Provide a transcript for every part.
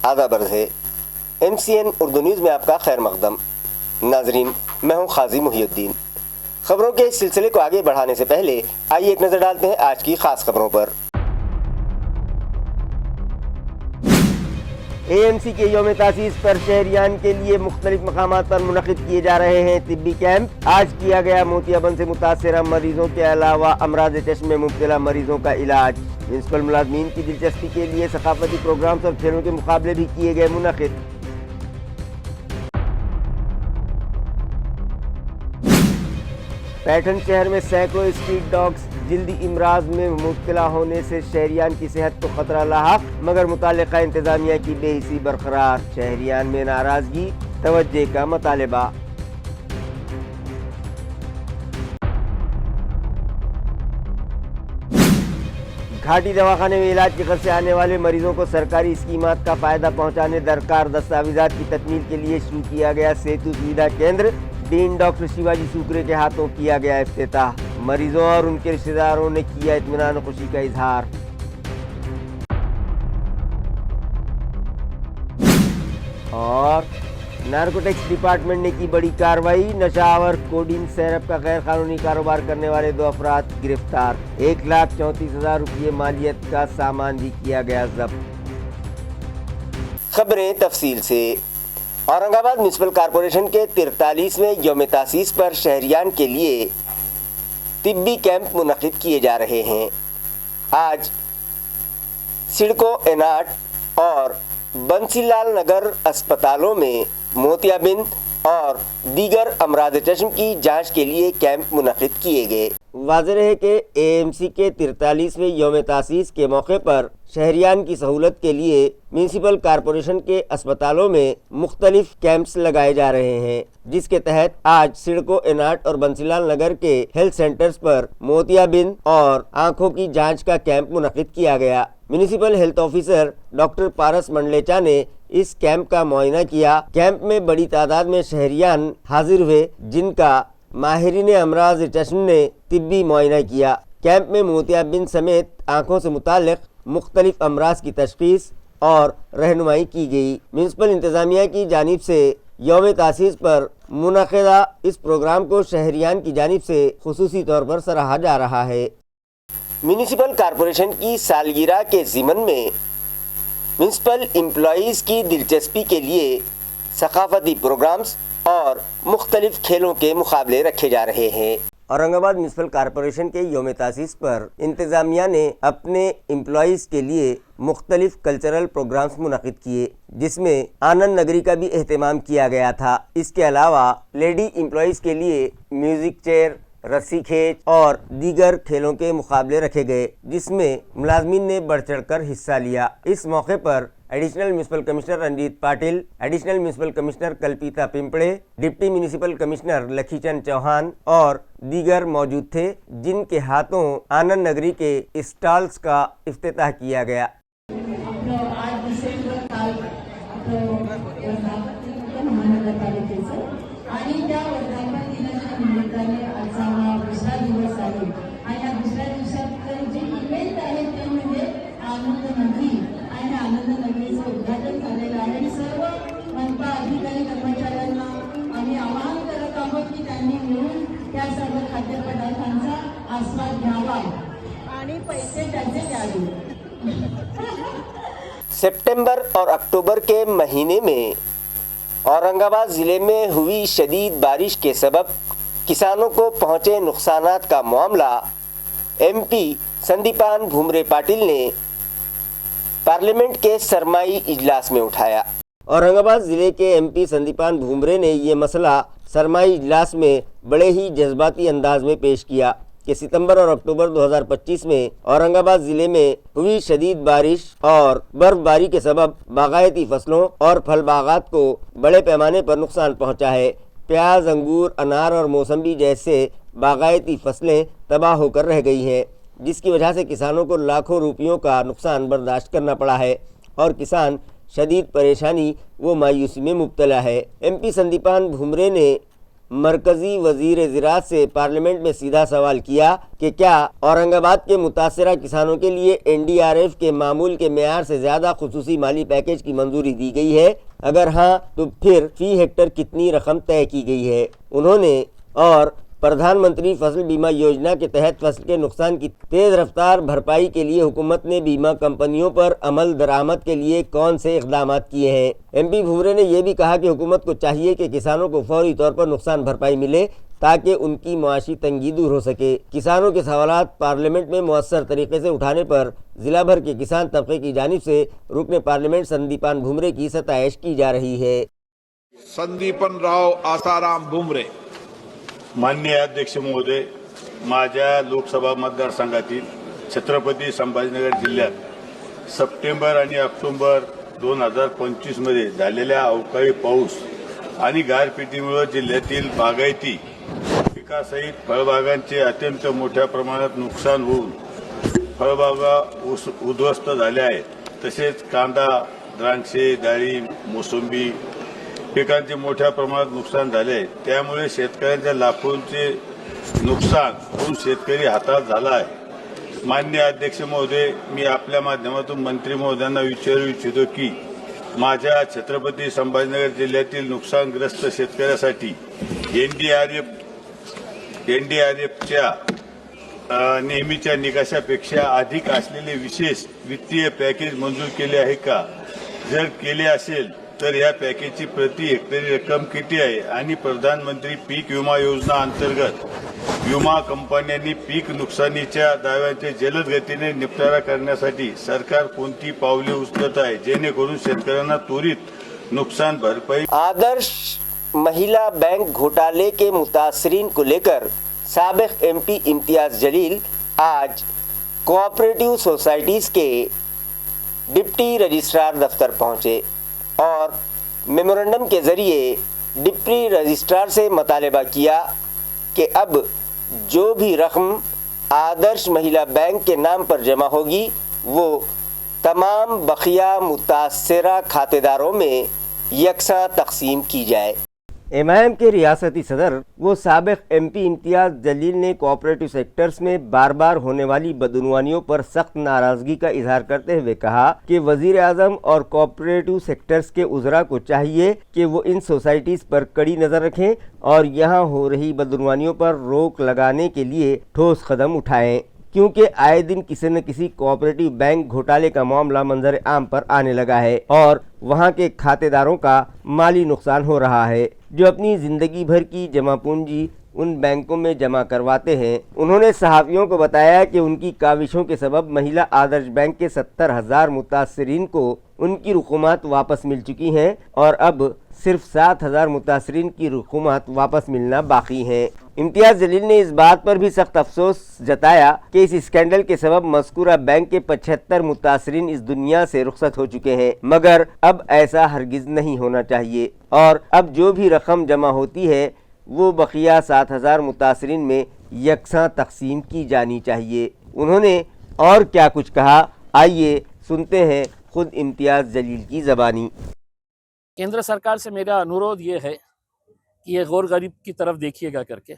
آداب عرض ہے MCN اردو نیوز میں آپ کا خیر مقدم۔ ناظرین، میں ہوں قاضی محی الدین۔ خبروں کے اس سلسلے کو آگے بڑھانے سے پہلے آئیے ایک نظر ڈالتے ہیں آج کی خاص خبروں پر۔ AMC کے یوم تاسیس پر شہریان کے لیے مختلف مقامات پر منعقد کیے جا رہے ہیں طبی کیمپ۔ آج کیا گیا موتیا بند سے متاثرہ مریضوں کے علاوہ امراض چشم میں مبتلا مریضوں کا علاج۔ میونسپل ملازمین کی دلچسپی کے لیے ثقافتی پروگرامز اور کھیلوں کے مقابلے بھی کیے گئے منعقد۔ پیٹھن شہر میں سینکڑوں اسٹریٹ ڈاگز جلدی امراض میں مبتلا ہونے سے شہریان کی صحت کو خطرہ لاحق، مگر متعلقہ انتظامیہ کی بے حسی برقرار۔ شہریان میں ناراضگی، توجہ کا مطالبہ۔ گھاٹی دواخانے میں علاج کی غرض سے آنے والے مریضوں کو سرکاری اسکیمات کا فائدہ پہنچانے درکار دستاویزات کی تکمیل کے لیے شروع کیا گیا سیتو سویدھا کیندر۔ ڈین ڈاکٹر شیواجی سوکرے کے ہاتھوں کیا گیا افتتاح۔ مریضوں اور ان کے رشتہ داروں نے کیا اطمینان و خوشی کا اظہار۔ اور نارکوٹکس ڈپارٹمنٹ نے کی بڑی کارروائی، نشہ آور کوڈین سیرپ کا غیر قانونی کاروبار کرنے والے 2 افراد گرفتار۔ 1,34,000 روپے مالیت کا سامان بھی کیا گیا ضبط۔ خبریں تفصیل سے۔ اورنگ آباد میونسپل کارپوریشن کے 43ویں یوم تاسیس پر شہریان کے لیے طبی کیمپ منعقد کیے جا رہے ہیں۔ آج سڑکو ایناٹ اور بنسی لال نگر اسپتالوں میں موتیا بند اور دیگر امراض چشم کی جانچ کے لیے کیمپ منعقد کیے گئے۔ واضح ہے کہ AMC کے 43ویں یوم تاسیس کے موقع پر شہریان کی سہولت کے لیے میونسپل کارپوریشن کے اسپتالوں میں مختلف کیمپس لگائے جا رہے ہیں، جس کے تحت آج سڑکو ایناٹ اور بنسی لال نگر کے ہیلتھ سینٹرز پر موتیا بند اور آنکھوں کی جانچ کا کیمپ منعقد کیا گیا۔ میونسپل ہیلتھ آفیسر ڈاکٹر پارس منڈلیچا نے اس کیمپ کا معائنہ کیا۔ کیمپ میں بڑی تعداد میں شہریان حاضر ہوئے، جن کا ماہرین امراض چشم نے طبی معائنہ کیا۔ کیمپ میں موتیا بند سمیت آنکھوں سے متعلق مختلف امراض کی تشخیص اور رہنمائی کی گئی۔ میونسپل انتظامیہ کی جانب سے یوم تاسیس پر منعقدہ اس پروگرام کو شہریان کی جانب سے خصوصی طور پر سراہا جا رہا ہے۔ میونسپل کارپوریشن کی سالگرہ کے ضمن میں میونسپل امپلائیز کی دلچسپی کے لیے ثقافتی پروگرامز اور مختلف کھیلوں کے مقابلے رکھے جا رہے ہیں۔ اورنگ آباد میونسپل کارپوریشن کے یوم تاسیس پر انتظامیہ نے اپنے امپلائیز کے لیے مختلف کلچرل پروگرامز منعقد کیے، جس میں آنند نگری کا بھی اہتمام کیا گیا تھا۔ اس کے علاوہ لیڈی امپلائیز کے لیے میوزک چیئر، رسی کھینچ اور دیگر کھیلوں کے مقابلے رکھے گئے، جس میں ملازمین نے بڑھ چڑھ کر حصہ لیا۔ اس موقع پر additional municipal commissioner Ranjit Patil, additional municipal commissioner Kalpita Pimpde, deputy municipal commissioner Lakhi Chand Chauhan اور دیگر موجود تھے، جن کے ہاتھوں آنند نگری کے اسٹالز کا افتتاح کیا گیا۔ سپٹمبر اور اکتوبر کے مہینے میں اورنگ آباد ضلع میں ہوئی شدید بارش کے سبب کسانوں کو پہنچے نقصانات کا معاملہ MP سندیپان بھومرے پاٹل نے پارلیمنٹ کے سرمائی اجلاس میں اٹھایا۔ اورنگ آباد ضلع کے MP سندیپان بھومرے نے یہ مسئلہ سرمائی اجلاس میں بڑے ہی جذباتی انداز میں پیش کیا کہ ستمبر اور اکتوبر 2025 میں اورنگ آباد ضلع میں ہوئی شدید بارش اور برف باری کے سبب باغاتی فصلوں اور پھل باغات کو بڑے پیمانے پر نقصان پہنچا ہے۔ پیاز، انگور، انار اور موسمبی جیسے باغاتی فصلیں تباہ ہو کر رہ گئی ہیں، جس کی وجہ سے کسانوں کو لاکھوں روپیوں کا نقصان برداشت کرنا پڑا ہے اور کسان شدید پریشانی و مایوسی میں مبتلا ہے۔ MP سندیپان بھومرے نے مرکزی وزیر زراعت سے پارلیمنٹ میں سیدھا سوال کیا کہ کیا اورنگ آباد کے متاثرہ کسانوں کے لیے NDRF کے معمول کے معیار سے زیادہ خصوصی مالی پیکیج کی منظوری دی گئی ہے، اگر ہاں تو پھر فی ہیکٹر کتنی رقم طے کی گئی ہے۔ انہوں نے اور پردھان منتری فصل بیمہ یوجنا کے تحت فصل کے نقصان کی تیز رفتار بھرپائی کے لیے حکومت نے بیمہ کمپنیوں پر عمل درآمد کے لیے کون سے اقدامات کیے ہیں۔ MP بھومرے نے یہ بھی کہا کہ حکومت کو چاہیے کہ کسانوں کو فوری طور پر نقصان بھرپائی ملے تاکہ ان کی معاشی تنگی دور ہو سکے۔ کسانوں کے سوالات پارلیمنٹ میں مؤثر طریقے سے اٹھانے پر ضلع بھر کے کسان طبقے کی جانب سے رکن پارلیمنٹ سندیپان بھومرے کی ستائش کی جا رہی ہے۔ संदीपन राव आसाराम भुमरे। माननीय अध्यक्ष महोदय, माझ्या लोकसभा मतदारसंघातील छत्रपती संभाजीनगर जिल्ह्यात सप्टेंबर आणि ऑक्टोबर 2025 मध्ये झालेल्या अवकाळी पाऊस आणि गारपिटीमुळे जिल्ह्यातील बागायती पिकासहित फळबागांचे अत्यंत मोठ्या प्रमाणात नुकसान होऊन फळबागा उद्ध्वस्त झाल्या आहेत। तसेच कांदा, द्राक्षे, डाळिंब, मोसंबी पिकांचे मोठ्या प्रमाणात नुकसान झाले आहे। त्यामुळे शेतकऱ्यांच्या लाखोंचे नुकसान होऊन शेतकरी हताश झाला आहे। माननीय अध्यक्ष महोदय, मी आपल्या माध्यमातून मंत्री महोदयांना विचारू इच्छितो की माझ्या छत्रपती संभाजीनगर जिल्ह्यातील नुकसानग्रस्त शेतकऱ्यासाठी NDRFच्या नेहमीच्या निकषापेक्षा अधिक असलेले विशेष वित्तीय पॅकेज मंजूर केले आहे का? जर केले असेल तर या पॅकेजची प्रति हेक्टरी रक्कम किती आहे आणि प्रधानमंत्री पीक विमा योजना अंतर्गत विमा कंपन्यांनी पीक नुकसानीच्या दाव्यांचे जलद गतीने निपटारा करण्यासाठी सरकार कोणती पावले उचलत आहे जेणेकरून शेतकऱ्यांना त्वरित नुकसान भरपाई। आदर्श महिला बैंक घोटाले के मुतासरीन को लेकर साबिक MP इम्तियाज जलील आज कोऑपरेटिव सोसाइटीज के डिप्टी रजिस्ट्रार दफ्तर पहुंचे और मेमोरेंडम के ज़रिए डिप्टी रजिस्ट्रार से मुतालबा किया कि अब जो भी रकम आदर्श महिला बैंक के नाम पर जमा होगी वो तमाम बकिया मुतासरा खातेदारों में यकसा तकसीम की जाए। MIM के रियासती सदर वो साबिक MP इम्तियाज जलील ने कोऑपरेटिव सेक्टर्स में बार बार होने वाली बदनवानियों पर सख्त नाराज़गी का इजहार करते हुए कहा कि वज़ीर आज़म और कोऑपरेटिव सेक्टर्स के उज़रा को चाहिए कि वो इन सोसाइटीज़ पर कड़ी नज़र रखें और यहाँ हो रही बदनवानियों पर रोक लगाने के लिए ठोस कदम उठाएं, क्योंकि आए दिन किसी न किसी कोऑपरेटिव बैंक घोटाले का मामला मंजर आम पर आने लगा है और वहां के खातेदारों का माली नुकसान हो रहा है जो अपनी ज़िंदगी भर की जमा पूंजी उन बैंकों में जमा करवाते हैं। उन्होंने सहाफ़ियों को बताया कि उनकी काविशों के सबब महिला आदर्श बैंक के 70,000 मुतासरीन को उनकी रकूमात वापस मिल चुकी हैं और अब सिर्फ 7,000 मुतासरीन की रकूमात वापस मिलना बाकी हैं। इम्तियाज़ जलील ने इस बात पर भी सख्त अफसोस जताया कि इस स्कैंडल के सबब मज़कूरा बैंक के 75 मुतासरीन इस दुनिया से रुखसत हो चुके हैं, मगर अब ऐसा हरगिज़ नहीं होना चाहिए और अब जो भी रकम जमा होती है वो बकिया 7,000 मुतासरीन में यकसा तकसीम की जानी चाहिए। उन्होंने और क्या कुछ कहा, आइए सुनते हैं खुद इम्तियाज़ जलील की ज़बानी। केंद्र सरकार से मेरा अनुरोध ये है कि ये गौर गरीब की तरफ देखिएगा करके,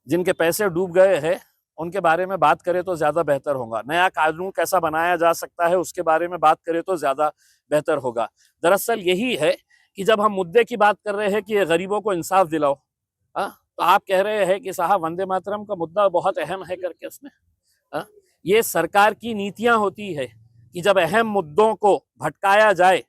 जिनके पैसे डूब गए हैं उनके बारे में बात करें तो ज़्यादा बेहतर होगा। नया कानून कैसा बनाया जा सकता है उसके बारे में बात करें तो ज़्यादा बेहतर होगा। दरअसल यही है कि जब हम मुद्दे की बात कर रहे हैं कि ये गरीबों को इंसाफ दिलाओ, तो आप कह रहे हैं कि साहब वंदे मातरम का मुद्दा बहुत अहम है करके उसमें। ये सरकार की नीतियां होती है कि जब अहम मुद्दों को भटकाया जाए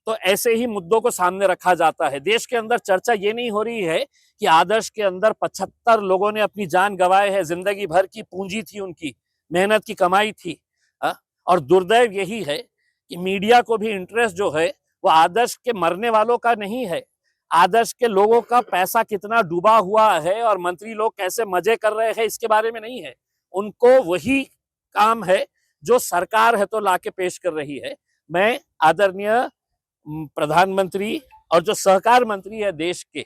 तो ऐसे ही मुद्दों को सामने रखा जाता है। देश के अंदर चर्चा ये नहीं हो रही है कि आदर्श के अंदर 75 लोगों ने अपनी जान गंवाए है, जिंदगी भर की पूंजी थी, उनकी मेहनत की कमाई थी। और दुर्दैव यही है कि मीडिया को भी इंटरेस्ट जो है वो आदर्श के मरने वालों का नहीं है, आदर्श के लोगों का पैसा कितना डूबा हुआ है और मंत्री लोग कैसे मजे कर रहे हैं इसके बारे में नहीं है। उनको वही काम है जो सरकार है तो लाके पेश कर रही है। मैं आदरणीय प्रधानमंत्री और जो सहकार मंत्री है देश के,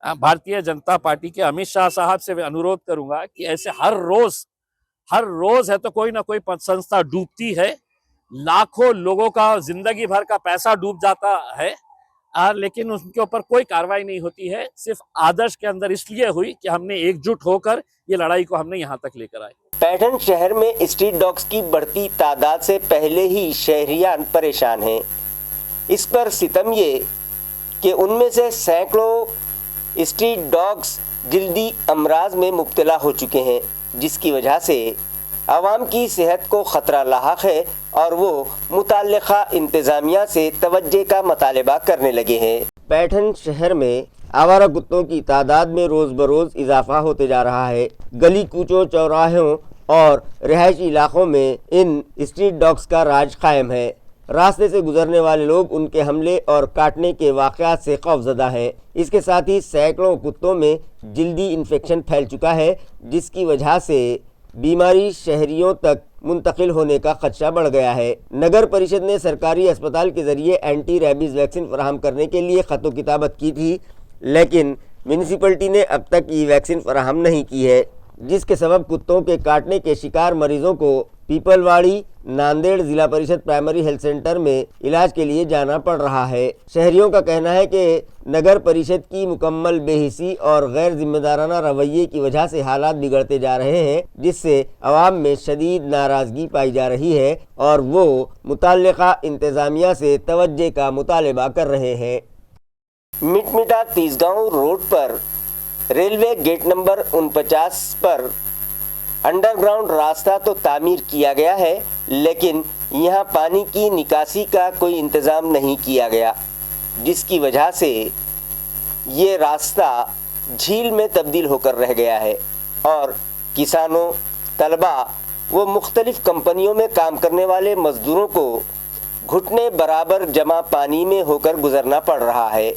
भारतीय जनता पार्टी के अमित शाह साहब से अनुरोध करूंगा कि ऐसे हर रोज है तो कोई ना कोई संस्था डूबती है, लाखों लोगों का जिंदगी भर का पैसा डूब जाता है। लेकिन उनके ऊपर कोई कार्रवाई नहीं होती है। सिर्फ आदर्श के अंदर इसलिए हुई कि हमने एकजुट होकर ये लड़ाई को हमने यहाँ तक लेकर आए। पैठन शहर में स्ट्रीट डॉग्स की बढ़ती तादाद से पहले ही शहरियान परेशान हैं। इस पर सितम ये कि उनमें से सैकड़ों स्ट्रीट डॉग्स जल्दी अमराज में मुब्तला हो चुके हैं, जिसकी वजह से आवाम की सेहत को ख़तरा लाहक है और वो मुताल्लिक़ा इंतज़ामिया से तवज्जो का मुतालबा करने लगे हैं। पैठन शहर में आवारा कुत्तों की तादाद में रोज़ बरोज़ इजाफा होते जा रहा है। गली कूचों, चौराहों और रिहायशी इलाकों में इन स्ट्रीट डॉग्स का राज कायम है। रास्ते से गुजरने वाले लोग उनके हमले और काटने के वाक़यात से खौफज़दा हैं। इसके साथ ही सैकड़ों कुत्तों में जल्दी इन्फेक्शन फैल चुका है, जिसकी वजह से बीमारी शहरियों तक मुंतकिल होने का खदशा बढ़ गया है। नगर परिषद ने सरकारी अस्पताल के ज़रिए एंटी रेबीज़ वैक्सीन फराहम करने के लिए ख़त किताबत की थी, लेकिन म्यूनिसिपलिटी ने अब तक ये वैक्सीन फराहम नहीं की है, जिसके सबब कुत्तों के काटने के शिकार मरीजों को पीपलवाड़ी नांदेड़ जिला परिषद प्राइमरी हेल्थ सेंटर में इलाज के लिए जाना पड़ रहा है। शहरियों का कहना है कि नगर परिषद की मुकम्मल बेहिसी और गैर जिम्मेदाराना रवैये की वजह से हालात बिगड़ते जा रहे हैं, जिससे अवाम में शदीद नाराज़गी पाई जा रही है और वो मुताल्लिक़ा इंतज़ामिया से तवज्जो का मुतालबा कर रहे हैं। मिटमिटा तीसगांव रोड पर रेलवे गेट नंबर 49 पर अंडरग्राउंड रास्ता तो तामीर किया गया है, लेकिन यहाँ पानी की निकासी का कोई इंतज़ाम नहीं किया गया, जिसकी वजह से ये रास्ता झील में तब्दील होकर रह गया है और किसानों, तलबा व मुख्तलिफ कंपनियों में काम करने वाले मज़दूरों को घुटने बराबर जमा पानी में होकर गुजरना पड़ रहा है,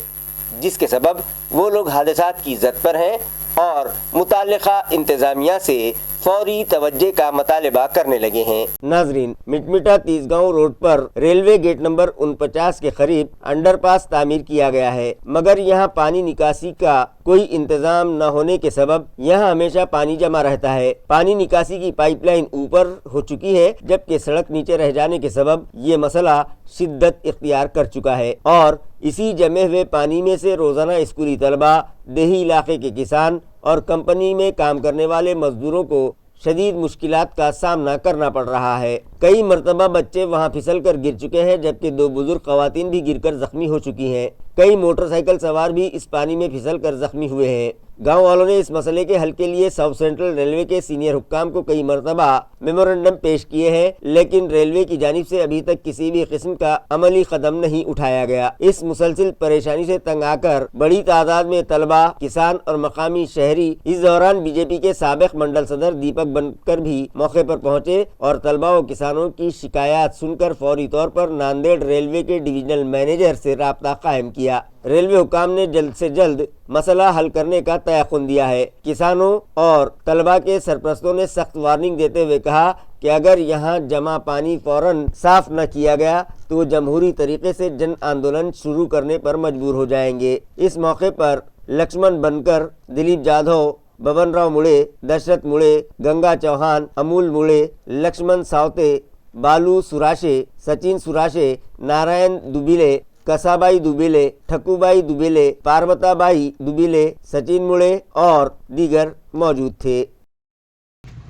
जिसके सबब वो लोग हादसात की ज़द पर हैं और मुताल्लिक़ा इंतज़ामिया से फौरी तवज्जो का मुतालबा करने लगे हैं। नाजरीन, मिटमिटा तीसगांव रोड पर रेलवे गेट नंबर 49 के करीब अंडरपास तामीर किया गया है, मगर यहाँ पानी निकासी का कोई इंतजाम न होने के सबब यहाँ हमेशा पानी जमा रहता है। पानी निकासी की पाइपलाइन ऊपर हो चुकी है, जबकि सड़क नीचे रह जाने के सबब ये मसला शिद्दत इख्तियार कर चुका है और इसी जमे हुए पानी में से रोज़ाना स्कूली तलबा, देही इलाके के किसान और कंपनी में काम करने वाले मजदूरों को शदीद मुश्किलात का सामना करना पड़ रहा है। कई मरतबा बच्चे वहां फिसल कर गिर चुके हैं, जबकि 2 बुजुर्ग खवातीन भी गिरकर जख्मी हो चुकी हैं। कई मोटरसाइकिल सवार भी इस पानी में फिसल कर जख्मी हुए हैं। गांव वालों ने इस मसले के हल के लिए साउथ सेंट्रल रेलवे के सीनियर हुक्काम को कई मरतबा मेमोरेंडम पेश किए हैं, लेकिन रेलवे की जानिब से अभी तक किसी भी किस्म का अमली कदम नहीं उठाया गया। इस मुसलसिल परेशानी से तंग आकर बड़ी तादाद में तलबा, किसान और मकामी शहरी इस दौरान बीजेपी के साबिक मंडल सदर दीपक बनकर भी मौके पर पहुंचे और तलबा व किसानों की शिकायत सुनकर फौरी तौर पर नांदेड़ रेलवे के डिविजनल मैनेजर से राब्ता कायम किया। रेलवे हुकाम ने जल्द से जल्द मसला हल करने का तयक़ुन दिया है। किसानों और तलबा के सरपरस्तों ने सख्त वार्निंग देते हुए कहा कि अगर यहाँ जमा पानी फौरन साफ न किया गया तो जमहूरी तरीके से जन आंदोलन शुरू करने पर मजबूर हो जाएंगे। इस मौके पर लक्ष्मण बनकर, दिलीप जाधव, बबन राव मुड़े, दशरथ मुड़े, गंगा चौहान, अमूल मुड़े, लक्ष्मण सावते, बालू सुराशे, सचिन सुराशे, नारायण दुबिले, कसाबाई दुबिले, ठकुबाई दुबिले, पार्वताबाई दुबिले, सचिन मुळे और दीगर मौजूद थे।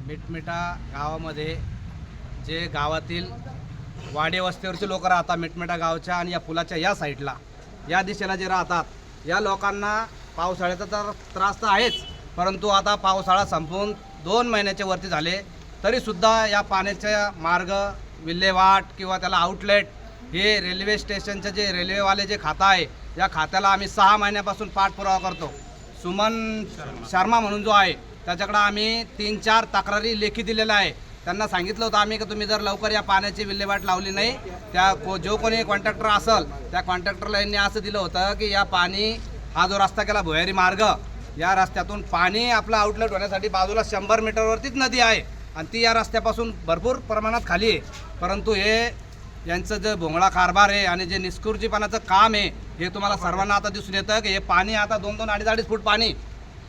मिटमिटा गावामध्ये जे गावातील वाडे वस्तीवरचे लोक राहतात, मिटमिटा गावच्या आणि या पुलाच्या या साईडला, या दिशेला जे राहतात, या लोकांना पावसाळ्याचा तर त्रास तर आहेच, परंतु आता पावसाळा संपून 2 महिन्याच्या वरती झाले तरीसुद्धा या पाण्याचा मार्ग, विल्हेवाट किंवा त्याला आउटलेट हे रेल्वे स्टेशनचे जे रेल्वेवाले जे खाता आहे, या खात्याला आम्ही 6 महिन्यापासून पाठपुरावा करतो। सुमन शर्मा म्हणून जो आहे त्याच्याकडे आम्ही 3-4 तक्रारी लेखी दिलेल्या आहे। त्यांना सांगितलं होतं आम्ही की तुम्ही जर लवकर या पाण्याची विल्हेवाट लावली नाही, त्या जो कोणी कॉन्ट्रॅक्टर असेल त्या कॉन्ट्रॅक्टरला यांनी असं दिलं होतं की या पाणी हा जो रस्ता केला भुयारी मार्ग, या रस्त्यातून पाणी आपलं आउटलेट होण्यासाठी बाजूला 100 मीटरवरतीच नदी आहे आणि ती या रस्त्यापासून भरपूर प्रमाणात खाली आहे, परंतु हे यांचं जे भोंगळा कारभार आहे आणि जे निष्कुर्जीपणाचं काम आहे हे तुम्हाला सर्वांना आता दिसून येतं की हे पाणी आता 2-2, 2.5 फूट पाणी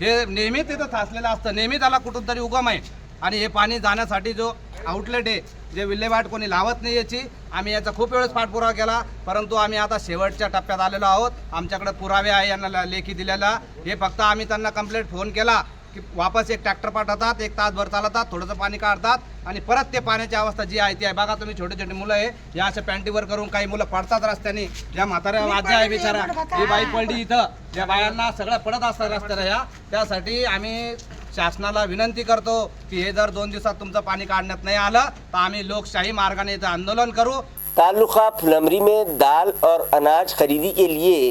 हे नेहमी तिथं साचलेलं असतं, नेहमी त्याला कुठून तरी उगम आहे आणि हे पाणी जाण्यासाठी जो आउटलेट आहे, जे विल्हेवाट कोणी लावत नाही याची, आम्ही याचा खूप वेळेस पाठपुरावा केला, परंतु आम्ही आता शेवटच्या टप्प्यात आलेलो आहोत. आमच्याकडे पुरावे आहे यांना लेखी दिलेला. हे फक्त आम्ही त्यांना कंप्लेंट फोन केला की वापस एक ट्रॅक्टर पाठवतात, 1 तासभर चालवतात, थोडंसं पाणी काढतात आणि परत ते पाण्याची अवस्था जी आहे ती आहे. बघा तुम्ही, छोटे छोटे मुलं आहे, या अशा पॅन्टीवर करून काही मुलं पडतात रस्त्याने. ज्या म्हाताऱ्या वाज्या आहे बिचारा, ही बाई पडली इथं, त्या बायांना सगळं पडत असतात रस्त्याला ह्या. त्यासाठी आम्ही शासनाला विनंती करतो की हे जर 2 दिवसात तुमचं पाणी काढण्यात नाही आलं तर आम्ही लोकशाही मार्गाने इथं आंदोलन करू. तालुका फुलमरी में दाल और अनाज खरीदी के लिए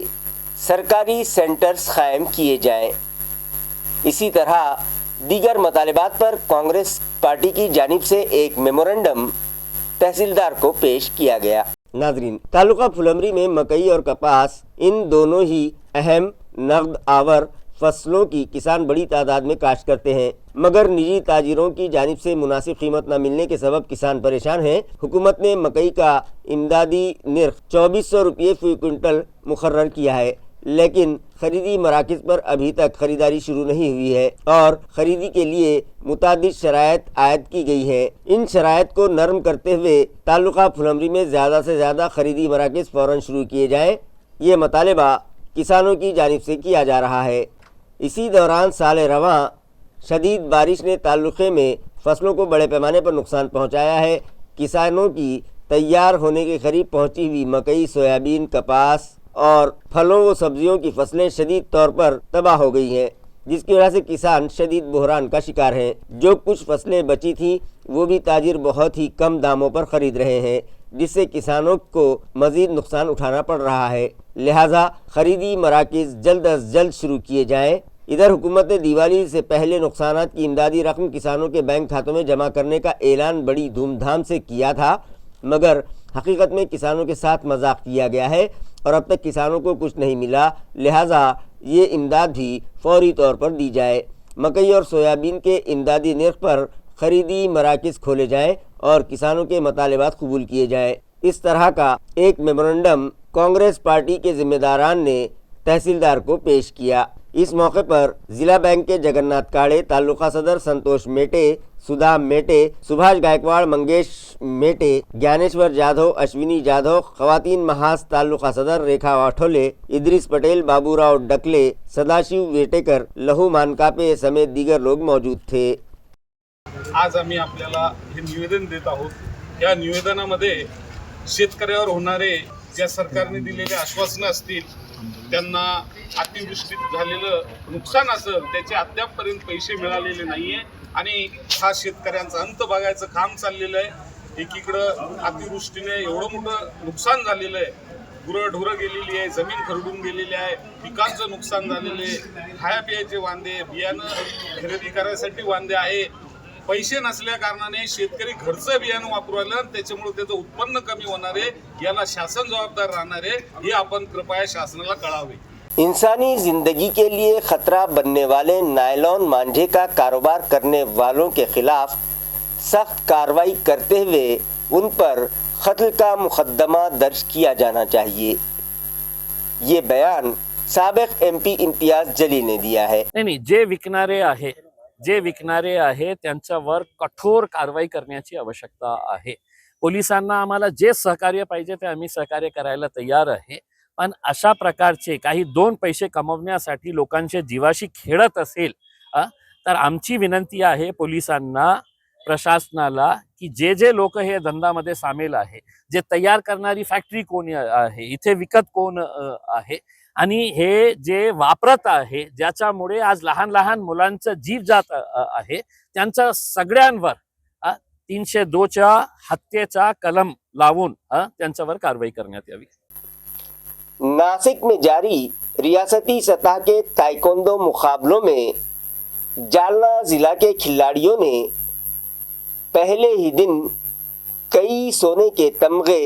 सरकारी सेंटर्स कायम किए जाएं. इसी तरह दीगर मतलबात पर कांग्रेस पार्टी की जानिब से एक मेमोरेंडम तहसीलदार को पेश किया गया. नाजरीन, तालुका फुलमरी में मकई और कपास, इन दोनों ही अहम नगद आवर फसलों की किसान बड़ी तादाद में काश्त करते हैं, मगर निजी ताजिरों की जानिब से मुनासिब कीमत न मिलने के सबब किसान परेशान हैं. हुकूमत ने मकई का इमदादी निर्ख 2400 रुपये फी क्विंटल मुकर्रर किया है, लेकिन खरीदी मराकज़ पर अभी तक खरीदारी शुरू नहीं हुई है और ख़रीदी के लिए मुतादिद शराइत आयद की गई है. इन शराइत को नरम करते हुए तालुका फुलमरी में ज़्यादा से ज़्यादा ख़रीदी मराकज़ फ़ौरन शुरू किए जाएँ, ये मुतालबा किसानों की जानिब से किया जा रहा है. इसी दौरान साल रवां शदीद बारिश ने तालुक़े में फसलों को बड़े पैमाने पर नुकसान पहुँचाया है. किसानों की तैयार होने के करीब पहुँची हुई मकई, सोयाबीन, कपास और फलों व सब्जियों की फसलें शदीद तौर पर तबाह हो गई हैं, जिसकी वजह से किसान शदीद बहरान का शिकार हैं. जो कुछ फसलें बची थीं वो भी ताजिर बहुत ही कम दामों पर ख़रीद रहे हैं, जिससे किसानों को मज़ीद नुकसान उठाना पड़ रहा है. लिहाजा ख़रीदी मराकज़ जल्द अज जल्द शुरू किए जाएँ. इधर हुकूमत ने दिवाली से पहले नुकसानात की इमदादी रकम किसानों के बैंक खातों में जमा करने का ऐलान बड़ी धूमधाम से किया था, मगर हकीकत में किसानों के साथ मजाक किया गया है और अब तक किसानों को कुछ नहीं मिला. लिहाजा ये इमदाद भी फौरी तौर पर दी जाए. मकई और सोयाबीन के इमदादी निर्ख पर ख़रीदी मराकज़ खोले जाएं और किसानों के मतालबात कबूल किए जाएं. इस तरह का एक मेमोरेंडम कांग्रेस पार्टी के ज़िम्मेदारान ने तहसीलदार को पेश किया. इस मौके पर ज़िला बैंक के जगन्नाथ काड़े, तालुका सदर संतोष मेटे, सुधा मेटे, सुभाष गायकवाड़, मंगेश मेटे, ज्ञानेश्वर जाधव, अश्विनी जाधव, ख़वातीन महाज तालुका सदर रेखा वाठोले, इद्रिस पटेल, बाबूराव डकले, सदाशिव वेटेकर, लहू मानकापे समेत दीगर लोग मौजूद थे. आज आम्ही आपल्याला हे निवेदन देत आहोत. या निवेदनामध्ये शेतकऱ्यावर होणारे ज्या सरकारने दिलेले आश्वासनं असतील, त्यांना अतिवृष्टीत झालेलं नुकसान असेल त्याचे अद्यापपर्यंत पैसे मिळालेले नाहीये आणि हा शेतकऱ्यांचा अंत बघायचं काम चाललेलं आहे. एकीकडं अतिवृष्टीने एवढं मोठं नुकसान झालेलं आहे, गुरंढोरं गेलेली आहे, जमीन खरडून गेलेली आहे, पिकांचं नुकसान झालेलं आहे, खाया पियाचे वांदे, बियाणं खरेदी करायसाठी वांदे आहे. पैसे नसल्या कारणाने शेतकरी घरचं बियाणं वापरू राहिलं, त्याच्यामुळे त्याचं उत्पन्न कमी होणार आहे. याला शासन जबाबदार राहणार आहे, हे आपण कृपया शासनाला कळावे. इंसानी जिंदगी के लिए खतरा बनने वाले नायलॉन मांझे का कारोबार करने वालों के खिलाफ सख्त कार्रवाई करते हुए उन पर कत्ल का मुकदमा दर्ज किया जाना चाहिए. ये बयान साबिक MP इम्तियाज जलील ने दिया है. नाही, जे विकणारे आहे त्यांच्यावर कठोर कारवाई करण्याची आवश्यकता आहे. पोलिसांना आम्हाला जे सहकार्य पाहिजे ते आम्ही सहकार्य करायला तयार आहे, पण अशा प्रकारचे काही 2 पैसे कमवण्यासाठी लोकांच्या जीवाशी खेळत असेल तर आमची विनंती आहे पोलिसांना, प्रशासनाला की जे लोक हे धंद्यामध्ये सामील आहे, जे तयार करणारी फॅक्टरी कोण आहे, इथे विकत कोण आहे आणि हे जे वापरत आहे, ज्याच्यामुळे आज लहान लहान मुलांचा जीव जात आहे, त्यांच्या सगळ्यांवर 302च्या हत्येचा कलम लावून त्यांच्यावर कारवाई करण्यात यावी. नासिक में जारी रियासती सतह के ताइक्वांडो मुकाबलों में जालना जिला के खिलाड़ियों ने पहले ही दिन कई सोने के तमगे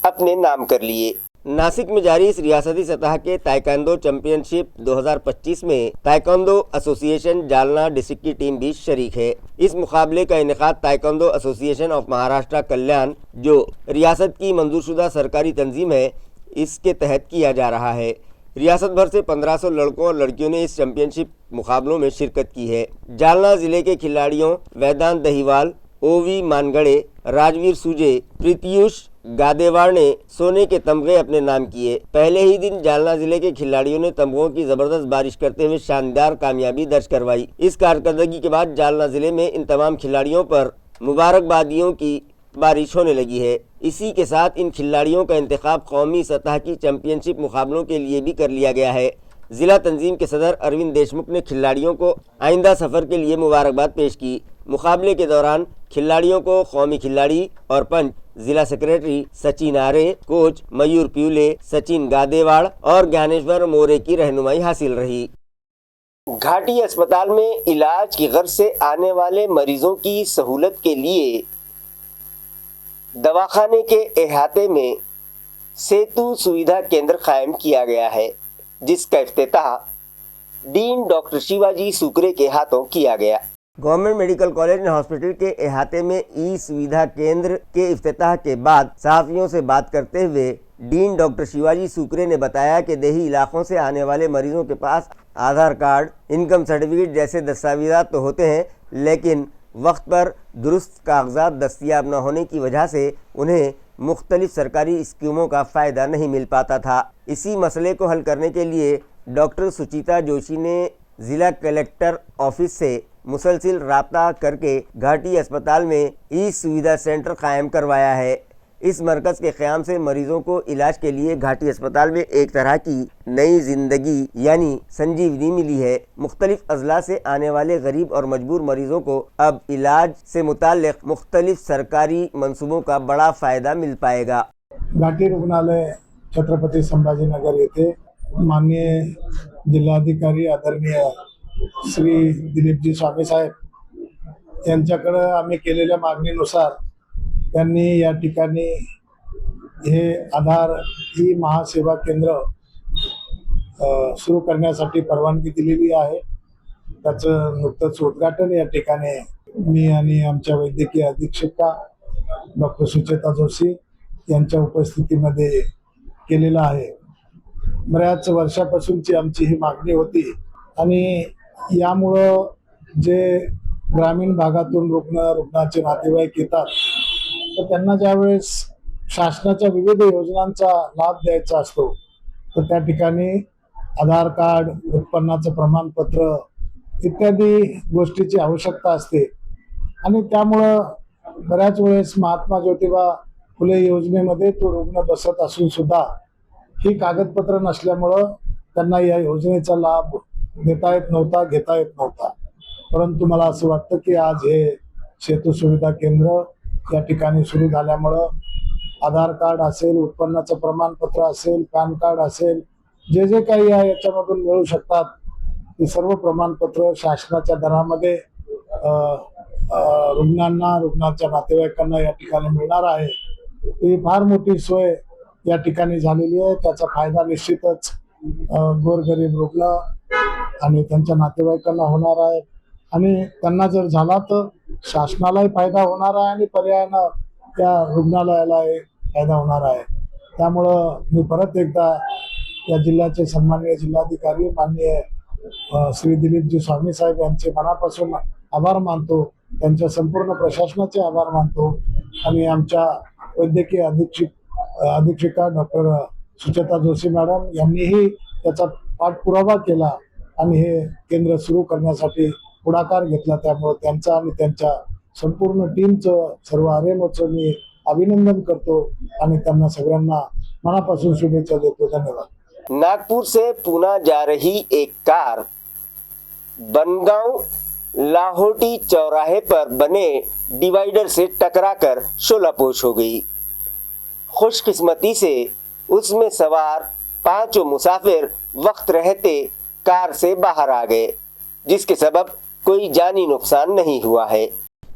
अपने नाम कर लिए. नासिक में जारी इस रियासती सतह के ताइक्वांडो चैंपियनशिप 2025 में ताइक्वांडो एसोसिएशन जालना डिस्ट्रिक्ट की टीम भी शरीक है. इस मुकाबले का इनेकाद ताइक्वांडो एसोसिएशन ऑफ महाराष्ट्र कल्याण, जो रियासत की मंजूरशुदा सरकारी तंजीम है, इसके तहत किया जा रहा है. रियासत भर से 1500 लड़कों और लड़कियों ने इस चैंपियनशिप मुकाबलों में शिरकत की है. जालना जिले के खिलाड़ियों वेदांत दहीवाल, ओवी मानगड़े, राजवीर सूजे, प्रीतियुष गादेवाड़ ने सोने के तमगे अपने नाम किए। पहले ही दिन जालना जिले के खिलाड़ियों ने तमगों की जबरदस्त बारिश करते हुए शानदार कामयाबी दर्ज करवाई। इस कारकर्दगी के बाद जालना जिले में इन तमाम खिलाड़ियों पर मुबारकबादियों की बारिश होने लगी है। इसी के साथ इन खिलाड़ियों का इंतखाब कौमी सतह की चैंपियनशिप मुकाबलों के लिए भी कर लिया गया है। जिला तंजीम के सदर अरविंद देशमुख ने खिलाड़ियों को आइंदा सफर के लिए मुबारकबाद पेश की। मुकाबले के दौरान खिलाड़ियों को कौमी खिलाड़ी और पंच जिला सेक्रेटरी सचिन आरे, कोच मयूर प्यूले, सचिन गादेवाड़ और ज्ञानेश्वर मोरे की रहनुमाई हासिल रही। घाटी अस्पताल में इलाज की गर्ज से आने वाले मरीजों की सहूलत के लिए दवाखाने के अहाते में सेतु सुविधा केंद्र कायम किया गया है, जिसका इफ्तिताह डीन डॉक्टर शिवाजी सुकरे के हाथों किया गया। Government medical college and hospital के अहाते में ई सुविधा केंद्र के इफ्तिताह के बाद सहाफियों से बात करते हुए डीन डॉक्टर शिवाजी सुकरे ने बताया कि देही इलाकों से आने वाले मरीजों के पास आधार कार्ड, इनकम सर्टिफिकेट जैसे दस्तावेज़ात तो होते हैं, लेकिन वक्त पर दुरुस्त कागजात दस्तियाब न होने की वजह से उन्हें मुख्तलिफ सरकारी स्कीमों का फ़ायदा नहीं मिल पाता था। इसी मसले को हल करने के लिए डॉक्टर सुचिता जोशी ने ज़िला कलेक्टर ऑफिस से मुसलसिल राब्ता करके घाटी अस्पताल में ई सुविधा सेंटर कायम करवाया है। इस मरकज़ के क़याम से मरीज़ों को इलाज के लिए घाटी अस्पताल में एक तरह की नई ज़िंदगी यानी संजीवनी मिली है। मुख्तलिफ अज़ला से आने वाले गरीब और मजबूर मरीज़ों को अब इलाज से मुताल्लिक़ मुख्तलिफ सरकारी मंसूबों का बड़ा फ़ायदा मिल पाएगा। घाटी रुग्णालय छत्रपती संभाजीनगर येथे माननीय जिल्हाधिकारी आदरणीय श्री दिलीपजी स्वामी साहेब यांच्याकडे आम्ही केलेल्या मागणीनुसार त्यांनी या ठिकाणी हे आधार ई महासेवा केंद्र सुरू करण्यासाठी परवानगी दिलेली आहे। त्याचं नुकतंच उद्घाटन या ठिकाणी मी आणि आमच्या वैद्यकीय अधीक्षिका डॉक्टर सुचेता जोशी यांच्या उपस्थितीमध्ये केलेलं आहे। बऱ्याच वर्षापासूनची आमची ही मागणी होती आणि यामुळं जे ग्रामीण भागातून रुग्णाचे नातेवाईक येतात तर त्यांना ज्यावेळेस शासनाच्या विविध योजनांचा लाभ द्यायचा असतो तर त्या ठिकाणी आधार कार्ड, उत्पन्नाचं प्रमाणपत्र इत्यादी गोष्टीची आवश्यकता असते आणि त्यामुळं बऱ्याच वेळेस महात्मा ज्योतिबा फुले योजनेमध्ये तो रुग्ण बसत असून सुद्धा ही कागदपत्र नसल्यामुळं त्यांना या योजनेचा लाभ देता येत नव्हता, घेता येत नव्हता। परंतु मला असं वाटतं की आज हे सेतू सुविधा केंद्र या ठिकाणी सुरू झाल्यामुळं आधार कार्ड असेल, उत्पन्नाचं प्रमाणपत्र असेल, पॅन कार्ड असेल, जे जे काही याच्यामधून मिळू शकतात ती सर्व प्रमाणपत्र शासनाच्या दरामध्ये रुग्णांना, रुग्णाच्या नातेवाईकांना या ठिकाणी मिळणार आहे। ही फार मोठी सोय या ठिकाणी झालेली आहे। त्याचा फायदा निश्चितच गोरगरीब रुग्ण आणि त्यांच्या नातेवाईकांना होणार आहे आणि त्यांना जर झाला तर शासनालाही फायदा होणार आहे आणि पर्यायानं त्या रुग्णालयालाही फायदा होणार आहे। त्यामुळं मी परत एकदा या जिल्ह्याचे सन्माननीय जिल्हाधिकारी माननीय श्री दिलीपजी स्वामी साहेब यांचे मनापासून आभार मानतो, त्यांच्या संपूर्ण प्रशासनाचे आभार मानतो आणि आमच्या वैद्यकीय अधीक्षिका डॉक्टर सुचेता जोशी मॅडम यांनीही त्याचा पाठपुरावा केला आणि हे केंद्र सुरू करण्यासाठी पुढाकार घेतला। त्यामुळे त्यांचा आणि त्यांच्या संपूर्ण टीमचं, सर्व आरएमओचं मी अभिनंदन करतो आणि त्यांना सगळ्यांना मनापासून शुभेच्छा देतो। धन्यवाद। नागपुर से पूना जा रही एक कार बनगांव लाहौटी चौराहे पर बने डिवाइडर से टकराकर शोलापोश हो गई। खुशकिस्मती से उसमें सवार 5 मुसाफिर वक्त रहते कार से बाहर आ गए, जिसके सबब कोई जानी नुकसान नहीं हुआ है।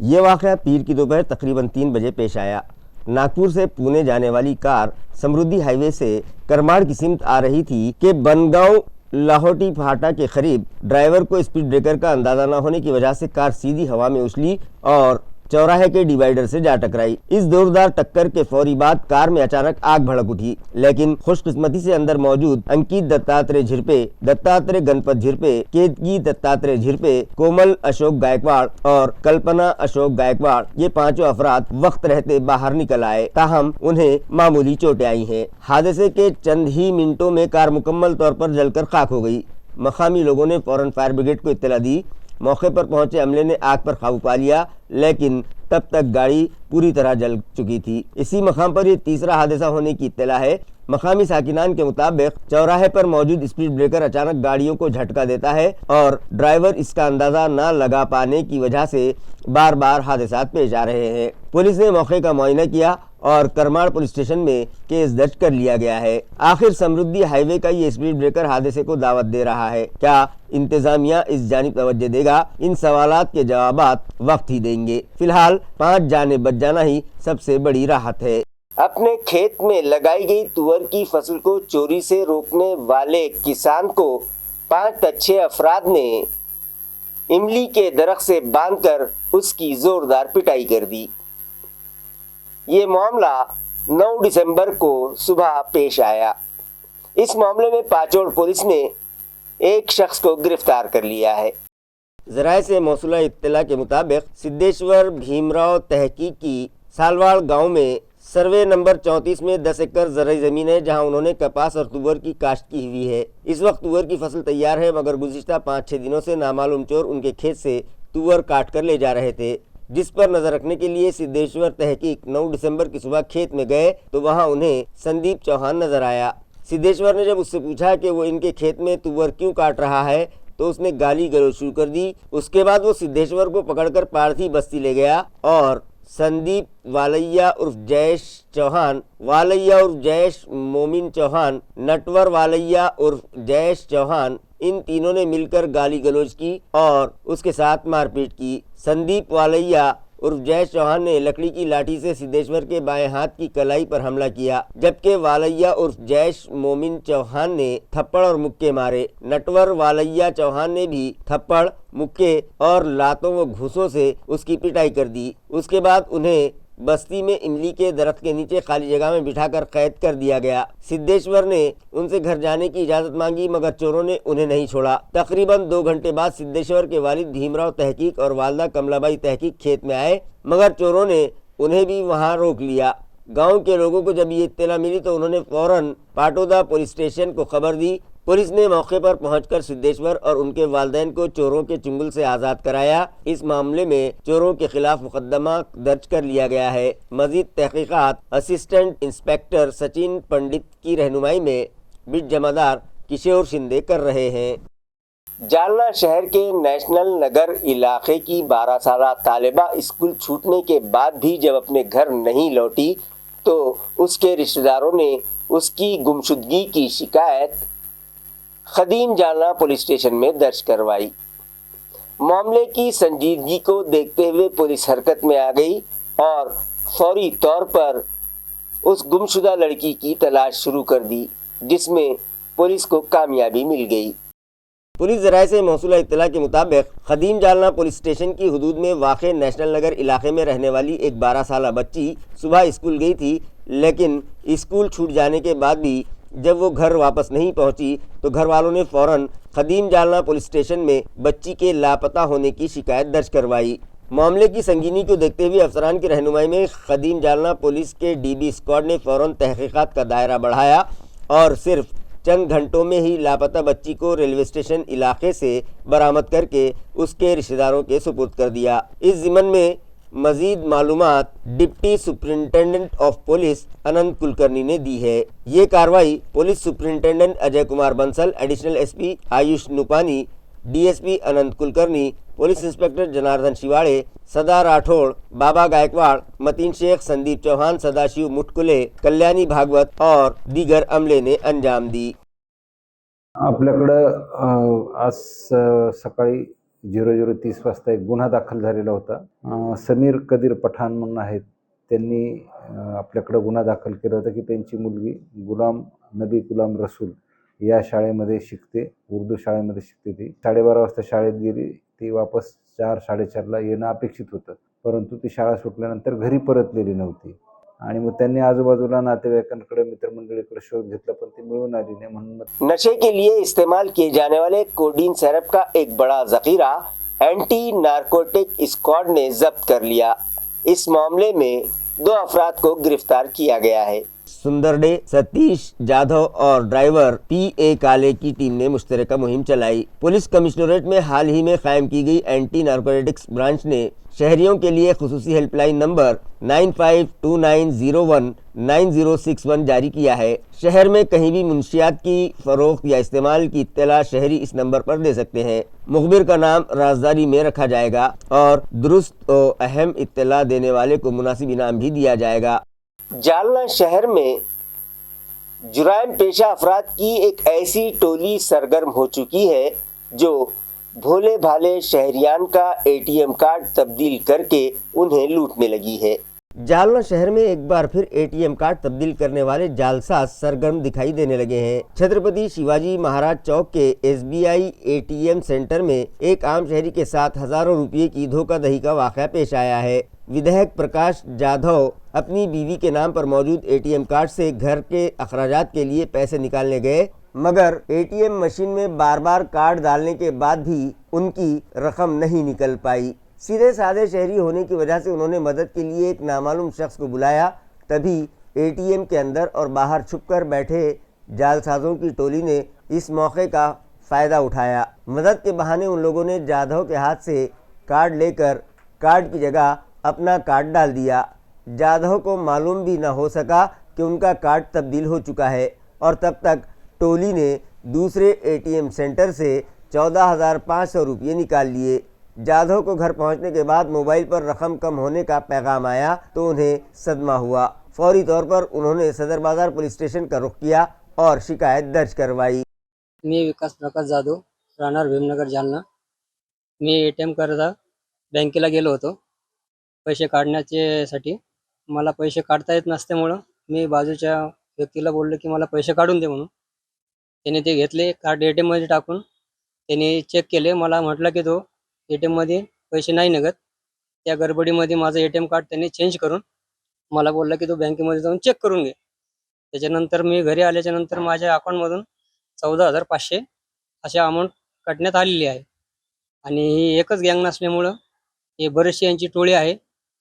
ये वाक़या पीर की दोपहर तकरीबन 3 बजे पेश आया। नागपुर से पुणे जाने वाली कार समृद्धि हाईवे से करमाड़ की सिमत आ रही थी कि बनगांव लाहौटी फाटा के करीब ड्राइवर को स्पीड ब्रेकर का अंदाजा न होने की वजह से कार सीधी हवा में उछली और चौराहे के डिवाइडर से जा टकराई। इस जोरदार टक्कर के फौरी बाद कार में अचानक आग भड़क उठी, लेकिन खुशकिस्मती से अंदर मौजूद अंकित दत्तात्रेय झिरपे, दत्तात्रेय गणपत झिरपे, केतकी दत्तात्रेय झिरपे, कोमल अशोक गायकवाड़ और कल्पना अशोक गायकवाड़, ये पांचों अफराद वक्त रहते बाहर निकल आए, ताहम उन्हें मामूली चोटें आई हैं। हादसे के चंद ही मिनटों में कार मुकम्मल तौर पर जलकर खाक हो गई। मकामी लोगों ने फौरन फायर ब्रिगेड को इत्तला दी। मौके पर पहुंचे अमले ने आग पर काबू पा लिया, लेकिन तब तक गाड़ी पूरी तरह जल चुकी थी। इसी मकाम पर ये तीसरा हादसा होने की इत्तला है। मकामी साकिनान के मुताबिक चौराहे पर मौजूद स्पीड ब्रेकर अचानक गाड़ियों को झटका देता है और ड्राइवर इसका अंदाजा न लगा पाने की वजह से बार बार हादसा पेश आ रहे हैं। पुलिस ने मौके का मुआयना किया और करमाड़ पुलिस स्टेशन में केस दर्ज कर लिया गया है। आखिर समृद्धि हाईवे का ये स्पीड ब्रेकर हादसे को दावत दे रहा है, क्या इंतजामिया इस जानिब तवज्जो देगा? इन सवालात के जवाबात वक्त ही देंगे। फिलहाल 5 जाने बच जाना ही सबसे बड़ी राहत है। अपने खेत में लगाई गई तुअर की फसल को चोरी से रोकने वाले किसान को 5 अच्छे अफराद ने इमली के दरख्त से बांधकर उसकी जोरदार पिटाई कर दी। ये मामला 9 दिसंबर को सुबह पेश आया। इस मामले में पाचोड़ पुलिस ने एक शख्स को गिरफ्तार कर लिया है। जराये से मौसूला इत्तला के मुताबिक सिद्धेश्वर भीमराव तहकीक की सालवाड़ गांव में सर्वे नंबर 34 में 10 एकड़ ज़राई ज़मीन है, जहां उन्होंने कपास और तुअर की काश्त की हुई है। इस वक्त तुअर की फसल तैयार है, मगर गुज़िश्ता 5-6 दिनों से नामालूम चोर उनके खेत से तुअर काट कर ले जा रहे थे, जिस पर नजर रखने के लिए सिद्धेश्वर तहकीक 9 दिसंबर की सुबह खेत में गए तो वहां उन्हें संदीप चौहान नजर आया। सिद्धेश्वर ने जब उससे पूछा कि वो इनके खेत में तुअर क्यों काट रहा है, तो उसने गाली गलौज शुरू कर दी। उसके बाद वो सिद्धेश्वर को पकड़कर पारथी बस्ती ले गया और संदीप वालैया उर्फ जयेश चौहान, वालैया उर्फ जयेश मोमिन चौहान, नटवर वालैया उर्फ जयेश चौहान, इन तीनों ने मिलकर गाली गलौज की और उसके साथ मारपीट की। संदीप वालैया उर्फ जयेश चौहान ने लकड़ी की लाठी से सिद्धेश्वर के बाएं हाथ की कलाई पर हमला किया, जबकि वालैया उर्फ जयेश मोमिन चौहान ने थप्पड़ और मुक्के मारे। नटवर वालैया चौहान ने भी थप्पड़, मुक्के और लातों व घूंसों से उसकी पिटाई कर दी। उसके बाद उन्हें बस्ती में इमली के दरख्त के नीचे खाली जगह में बिठाकर कैद कर दिया गया। सिद्धेश्वर ने उनसे घर जाने की इजाजत मांगी, मगर चोरों ने उन्हें नहीं छोड़ा। तकरीबन 2 घंटे बाद सिद्धेश्वर के वालिद भीमराव तहकीक और वालदा कमलाबाई तहकीक खेत में आए, मगर चोरों ने उन्हें भी वहां रोक लिया। गांव के लोगों को जब ये इत्तला मिली तो उन्होंने फौरन पाटोदा पुलिस स्टेशन को खबर दी। पुलिस ने मौके पर पहुंचकर सिद्धेश्वर और उनके वालिदैन को चोरों के चुंगल से आज़ाद कराया। इस मामले में चोरों के खिलाफ मुकदमा दर्ज कर लिया गया है। मजीद तहकीकात असिस्टेंट इंस्पेक्टर सचिन पंडित की रहनुमाई में बिट जमादार किशोर शिंदे कर रहे हैं। जालना शहर के नेशनल नगर इलाके की 12 साला तालिबा स्कूल छूटने के बाद भी जब अपने घर नहीं लौटी तो उसके रिश्तेदारों ने उसकी गुमशुदगी की शिकायत खदीम जालना पुलिस स्टेशन में दर्ज करवाई। मामले की संजीदगी को देखते हुए पुलिस हरकत में आ गई और फौरी तौर पर उस गुमशुदा लड़की की तलाश शुरू कर दी, जिसमें पुलिस को कामयाबी मिल गई। पुलिस जराये से मौसूला इत्तला के मुताबिक खदीम जालना पुलिस स्टेशन की हुदूद में वाक़े नेशनल नगर इलाके में रहने वाली एक 12 साला बच्ची सुबह स्कूल गई थी, लेकिन स्कूल छूट जाने के बाद भी जब वो घर वापस नहीं पहुंची तो घर वालों ने फौरन खदीम जालना पुलिस स्टेशन में बच्ची के लापता होने की शिकायत दर्ज करवाई। मामले की संगीनी को देखते हुए अफसरान की रहनुमाई में खदीम जालना पुलिस के डीबी स्क्वाड ने फौरन तहकीकात का दायरा बढ़ाया और सिर्फ चंद घंटों में ही लापता बच्ची को रेलवे स्टेशन इलाके से बरामद करके उसके रिश्तेदारों के सुपुर्द कर दिया। इस ज़िम्मन में मजीद मालूमात deputy superintendent of police Anant Kulkarni ने दी है। ये कार्रवाई police superintendent Ajay Kumar Bansal, additional SP Ayush Nupani, DSP Anant Kulkarni, police inspector Janardan Shivade, Sada Rathod, बाबा गायकवाड़, मतीन शेख, संदीप चौहान, सदाशिव मुटकुले, कल्याणी भागवत और दीगर अमले ने अंजाम दी। आपल्याकडं आज सकाळी 00:30 वाजता एक गुन्हा दाखल झालेला होता। समीर कदीर पठाण म्हणून आहेत, त्यांनी आपल्याकडं गुन्हा दाखल केला होता की त्यांची मुलगी गुलाम नबी गुलाम रसूल या शाळेमध्ये शिकते, उर्दू शाळेमध्ये शिकते। ती 12:30 वाजता शाळेत गेली, ती वापस 4-4:30ला येणं अपेक्षित होतं, परंतु ती शाळा सुटल्यानंतर घरी परतलेली नव्हती. आणि मग त्यांनी आजूबाजूला नातेवाईकांकडे मित्रमंडळीकडे शोध घेतला, पण ती मिळून आली नाही. म्हणून मग नशे के लिए इस्तेमाल किए जाने वाले कोडीन सिरप का एक बड़ा जखीरा एंटी नारकोटिक स्क्वाड ने जब्त कर लिया। इस मामले में 2 अफराद को गिरफ्तार किया गया है। सुंदरडे, सतीश जाधव और ड्राइवर P.A. काले की टीम ने मुश्तरका मुहिम चलाई। पुलिस कमिश्नरेट में हाल ही में कायम की गई एंटी नारकोटिक्स ब्रांच ने शहरियों के लिए खुसूसी हेल्पलाइन नंबर 9529019061 जारी किया है। शहर में कहीं भी मुंशियात की फरोख्त या इस्तेमाल की इत्तला शहरी इस नंबर पर दे सकते हैं। मुखबिर का नाम राजदारी में रखा जाएगा और दुरुस्त और अहम इत्तला देने वाले को मुनासिब इनाम भी दिया जाएगा। जालना शहर में जुराइम पेशा अफराद की एक ऐसी टोली सरगर्म हो चुकी है जो भोले भाले शहरियान का ATM कार्ड तब्दील करके उन्हें लूटने लगी है। जालना शहर में एक बार फिर ATM कार्ड तब्दील करने वाले जालसाज सरगर्म दिखाई देने लगे हैं। छत्रपति शिवाजी महाराज चौक के SBI ATM सेंटर में एक आम शहरी के साथ हजारों रुपये की धोखाधड़ी का वाक़या पेश आया है। विधायक प्रकाश जाधव अपनी बीवी के नाम पर मौजूद ATM कार्ड से घर के अखराजात के लिए पैसे निकालने गए, मगर ATM मशीन में बार बार कार्ड डालने के बाद भी उनकी रकम नहीं निकल पाई। सीधे साधे शहरी होने की वजह से उन्होंने मदद के लिए एक नामालूम शख्स को बुलाया। तभी ATM के अंदर और बाहर छुपकर बैठे जालसाजों की टोली ने इस मौके का फ़ायदा उठाया। मदद के बहाने उन लोगों ने जाधव के हाथ से कार्ड लेकर कार्ड की जगह अपना कार्ड डाल दिया। जाधव को मालूम भी न हो सका कि उनका कार्ड तब्दील हो चुका है और तब तक टोली ने दूसरे ATM सेंटर से 14,500 रुपये निकाल लिए। जाधव को घर पहुंचने के बाद मोबाइल पर रकम कम होने का पैगाम आया तो उन्हें सदमा हुआ। फौरी तौर पर उन्होंने सदर बाजार पुलिस स्टेशन का रुख किया और शिकायत दर्ज करवाई। मी विकास प्रकाश जाधव, राहणार भीमनगर, जालना। मी ATM करता बँकेला गेलो होतो पैसे काढण्यासाठी। मला पैसे काढता येत नसल्यामुळं मी बाजूच्या व्यक्तीला बोललो की मला पैसे काढून दे म्हणून। त्याने ते घेतले, कार्ड ATM मध्ये टाकून त्याने चेक केले। मला म्हटलं की तो ATM मध्ये पैसे नाही निघत। त्या गडबडीमध्ये माझं ATM कार्ड त्यांनी चेंज करून मला बोलला की तू बँकेमध्ये जाऊन चेक करून घे। त्याच्यानंतर मी घरी आल्याच्या नंतर माझ्या अकाउंटमधून 14,500 अशी अमाऊंट काढण्यात आलेली आहे। आणि ही एकच गँग नसल्यामुळं हे बरेचशी यांची टोळी आहे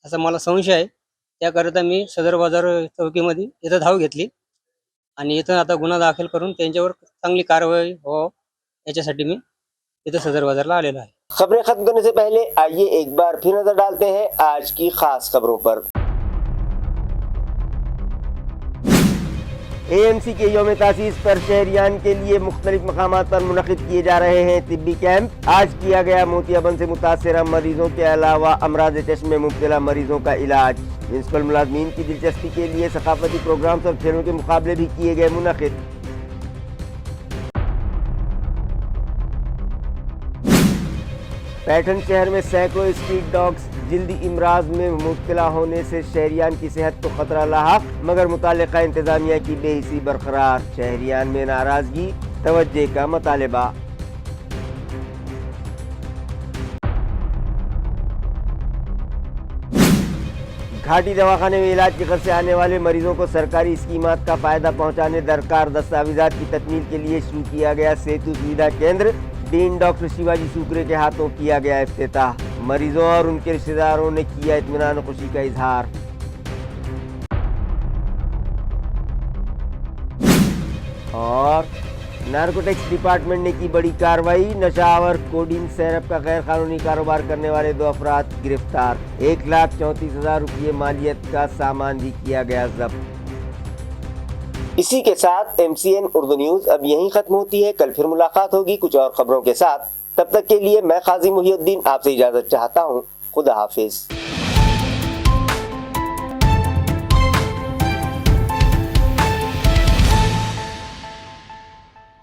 असा मला संशय आहे। त्याकरिता मी सदर बाजार चौकीमध्ये इथं धाव घेतली आणि इथं आता गुन्हा दाखल करून त्यांच्यावर चांगली कारवाई हो याच्यासाठी मी इथं सदर बाजारला आलेलो आहे। खबरें खत्म करने से पहले आइए एक बार फिर नजर डालते हैं आज की खास खबरों पर। AMC के यौम तासीस पर शहरियान के लिए मुख्तलिफ मकामात पर मुनक़िद किए जा रहे हैं तिब्बी कैंप। आज किया गया मोतियाबंद से मुतासरा मरीजों के अलावा अमराज चश्म में मुब्तला मरीजों का इलाज। म्युनिसिपल मुलाजमीन की दिलचस्पी के लिए सकाफती प्रोग्राम्स और खेलों के मुकाबले भी किए गए मुनक़िद। पैठन शहर में सैकड़ों स्ट्रीट डॉग्स जल्दी इमराज में मुब्तला होने से शहरियान की सेहत को खतरा लाहक, मगर मुतालिका इंतजामिया की बेहिसी बरकरार। शहरियान में नाराजगी, तवज्जे का मुतालबा। घाटी दवाखाने में इलाज के खर्च से आने वाले मरीजों को सरकारी स्कीमात का फायदा पहुंचाने दरकार दस्तावेजात की तकमील के लिए शुरू किया गया सेतु सुविधा केंद्र। डीन डॉक्टर शिवाजी सूकरे के हाथों किया गया इफ्तिताह। मरीजों और उनके रिश्तेदारों ने किया इत्मीनान खुशी का इजहार। और नारकोटिक्स डिपार्टमेंट ने की बड़ी कार्रवाई, नशावर कोडीन सिरप का गैर कानूनी कारोबार करने वाले 2 अफराद गिरफ्तार। 1,34,000 रुपये मालियत का सामान भी किया गया जब्त। इसी के साथ MCN उर्दू न्यूज़ अब यहीं खत्म होती है। कल फिर मुलाकात होगी कुछ और खबरों के साथ। तब तक के लिए मैं काजी मुहिउद्दीन आपसे इजाज़त चाहता हूँ। खुदा हाफिज।